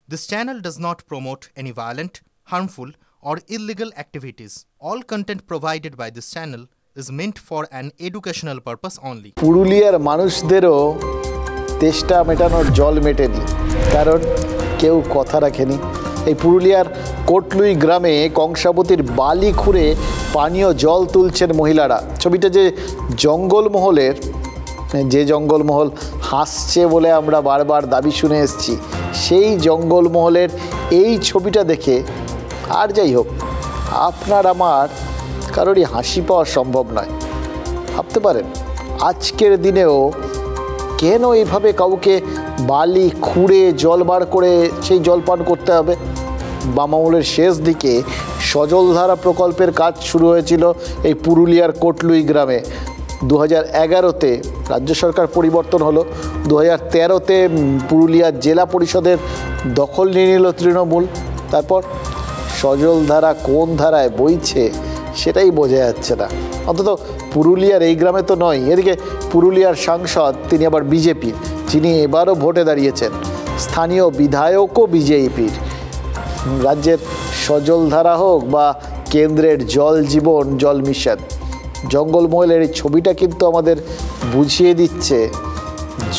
This channel does not promote any violent, harmful, or illegal activities. All content provided by this channel is meant for an educational purpose only. পুরুলিয়ার মানুষদেরও তেষ্টা মেটানোর জল মেটেনি, কারণ কেউ কথা রাখেনি। এই পুরুলিয়ার কোটলুই গ্রামে কংসাবতীর বালি খুঁড়ে পানীয় জল তুলছেন মহিলারা। ছবিটা যে জঙ্গলমহলের, যে জঙ্গলমহল হাসছে বলে আমরা বারবার দাবি শুনে এসেছি, সেই জঙ্গলমহলের এই ছবিটা দেখে আর যাই হোক আপনার আমার কারোরই হাসি পাওয়া সম্ভব নয়। ভাবতে পারেন আজকের দিনেও কেন এইভাবে কাউকে বালি খুঁড়ে জল বার করে সেই জল পান করতে হবে? বাম আমলের শেষ দিকে সজলধারা প্রকল্পের কাজ শুরু হয়েছিল এই পুরুলিয়ার কোটলুই গ্রামে। 2011-তে রাজ্য সরকার পরিবর্তন হলো, 2013-তে পুরুলিয়া জেলা পরিষদের দখল নিয়ে নিল তৃণমূল। তারপর সজলধারা কোন ধারায় বইছে সেটাই বোঝা যাচ্ছে না। অন্তত পুরুলিয়ার এই গ্রামে তো নয়। এদিকে পুরুলিয়ার সাংসদ, তিনি আবার বিজেপির, যিনি এবারও ভোটে দাঁড়িয়েছেন, স্থানীয় বিধায়কও বিজেপির। রাজ্যের সজলধারা হোক বা কেন্দ্রের জল জীবন জল মিশন, জঙ্গলমহলের এই ছবিটা কিন্তু আমাদের বুঝিয়ে দিচ্ছে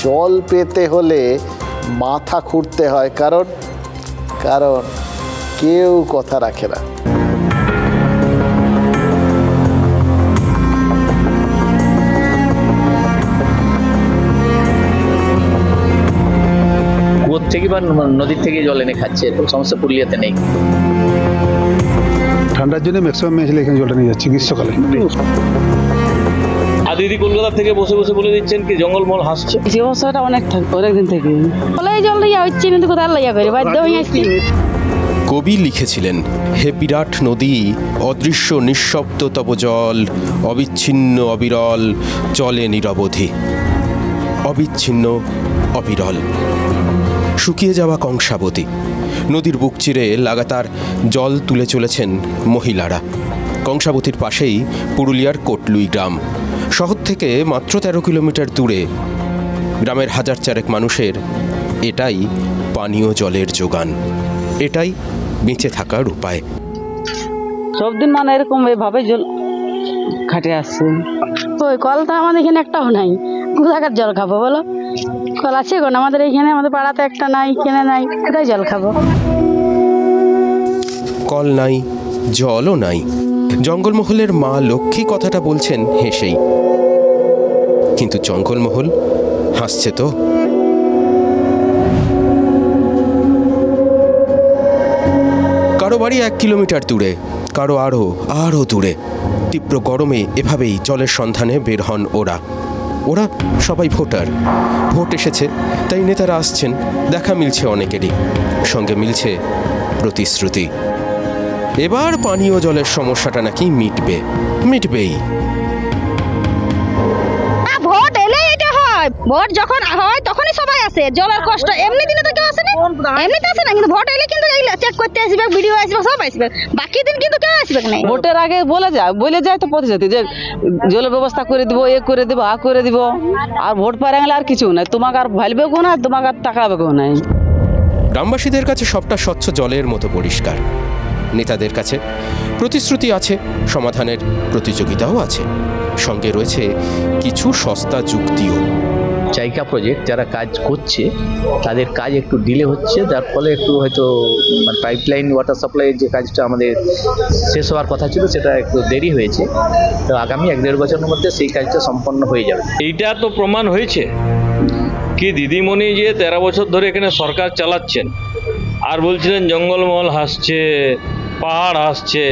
জল পেতে হলে মাথা খুঁড়তে হয়, কারণ কেউ কথা রাখে না। কুয়োর থেকে বা নদীর থেকে জল এনে খাচ্ছে, এরকম সমস্যা পুরুলিয়াতে নেই। ঠান্ডার জন্য ম্যাক্সিমাম মেয়ে ছেলে এখানে জলটা নিয়ে যাচ্ছে গ্রীষ্মকালে। আর দিদি কলকাতা থেকে বসে বসে বলে দিচ্ছেন কি জঙ্গলমহল হাসছে। এই অবস্থাটা অনেকদিন থেকে বলে জল লইয়া হচ্ছে না, তো কোথায় লইয়া করে বাধ্য হয়ে আসছি। কবি লিখেছিলেন, হে বিরাট নদী, অদৃশ্য নিঃশব্দ তব জল, অবিচ্ছিন্ন অবিরল চলে নিরবধি। অবিচ্ছিন্ন অবিরল শুকিয়ে যাওয়া কংসাবতী নদীর বুক চিরে লাগাতার জল তুলে চলেছেন মহিলারা। কংসাবতীর পাশেই পুরুলিয়ার কোটলুই গ্রাম। শহর থেকে মাত্র 13 কিলোমিটার দূরে গ্রামের হাজার চারেক মানুষের এটাই পানীয় জলের যোগান, এটাই বেঁচে থাকার উপায়। সব দিন মানে এরকম এভাবে জল খাটে আসছে। ওই কল তো আমাদের এখানে একটাও নাই, কোথাকার জল খাবো বলো? কল আছে কোন আমাদের এখানে? আমাদের পাড়াতে একটা নাই, কেনে নাই, কোথায় জল খাবো? কল নাই, জলও নাই। জঙ্গলমহলের মা লক্ষ্মী কথাটা বলছেন হেসেই, কিন্তু জঙ্গলমহল হাসছে তো। কারো বাড়ি 1 কিলোমিটার দূরে, কারো আরও দূরে। তীব্র গরমে এভাবেই জলের সন্ধানে বের হন ওরা সবাই ভোটার। ভোট এসেছে তাই নেতারা আসছেন, দেখা মিলছে অনেকেরই, সঙ্গে মিলছে প্রতিশ্রুতি। এবার পানীয় জলের সমস্যাটা নাকি মিটবেই। ভোট এলে এটা হয়, ভোট যখন হয় তখনই সবাই আসে। জলের কষ্ট এমনি দিনে তো কেউ আসে না, এমনিতে আসে না, কিন্তু ভোট এলে কিন্তু চেক করতে আসবে, ভিডিও আসবে, সব আসবে। বাকি দিন কিন্তু কেউ আসবে না। ভোটের আগে বলে যায় তো প্রতিশ্রুতি যে জলের ব্যবস্থা করে দিব, এ করে দিব, আ করে দিব। আর ভোট পারে গেলে আর কিছু নাই, তোমাকে আর ভালবেও না, তোমাকে আর টাকা বেও নাই। গ্রামবাসীদের কাছে সবটা স্বচ্ছ জলের মতো পরিষ্কার। নেতাদের কাছে প্রতিশ্রুতি আছে, সমাধানের প্রতিযোগিতাও আছে, সঙ্গে রয়েছে কিছু সস্তা যুক্তিও। জায়গা প্রজেক্ট যারা কাজ করছে তাদের কাজ একটু ডিলে হচ্ছে, যার ফলে একটু হয়তো পাইপলাইন ওয়াটার সাপ্লাইয়ের যে কাজটা আমাদের শেষ হওয়ার কথা ছিল সেটা একটু দেরি হয়েছে। তো আগামী 1-1.5 বছরের মধ্যে সেই কাজটা সম্পন্ন হয়ে যাবে। এইটা তো প্রমাণ হয়েছে কি দিদিমণি যে 13 বছর ধরে এখানে সরকার চালাচ্ছেন আর বলছিলেন জঙ্গলমহল হাসছে, পাহাড় হাসছে।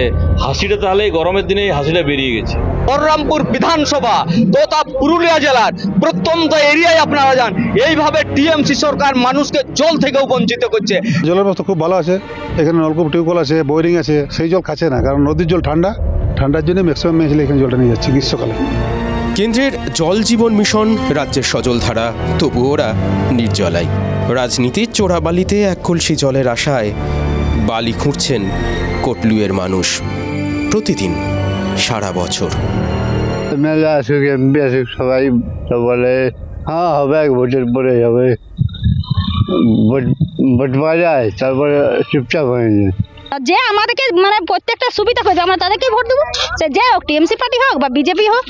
হাসিটা তাহলে গরমের দিনে হাসিটা বেরিয়ে গেছে। বলরামপুর বিধানসভা তথা পুরুলিয়া জেলার প্রত্যন্ত এরিয়ায় আপনারা যান, এইভাবে টিএমসি সরকার মানুষকে জল থেকেও বঞ্চিত করছে। জলের ব্যবস্থা খুব ভালো আছে, এখানে নলকূপ, টিউবওয়েল আছে, বোরিং আছে। সেই জল খাচ্ছে না, কারণ নদীর জল ঠান্ডার জন্য ম্যাক্সিমাম মেয়ে ছেলে এখানে জলটা নিয়ে যাচ্ছে গ্রীষ্মকালে। কেন্দ্রের জল জীবন মিশন, রাজ্যের সজলধারা, তবু ওরা নির্জলায়। রাজনীতির চোরাবালিতে এক কলসি জলের আশায় বালি খুঁড়ছেন কোটলুইয়ের মানুষ প্রতিদিন, সারা বছর। মেলা আসুক, এমপি আসুক, সবাই বলে হ্যাঁ হবে, ভোটের পরে হবে। ভোট ভোট পাওয়া যায় তারপরে চুপচাপ হয়ে যায়। যে আমাদেরকে মানে প্রত্যেকটা সুবিধা হয়েছে আমরা তাদেরকে ভোট দেবো, সে যে হোক টিএমসি পার্টি হোক বা বিজেপি হোক।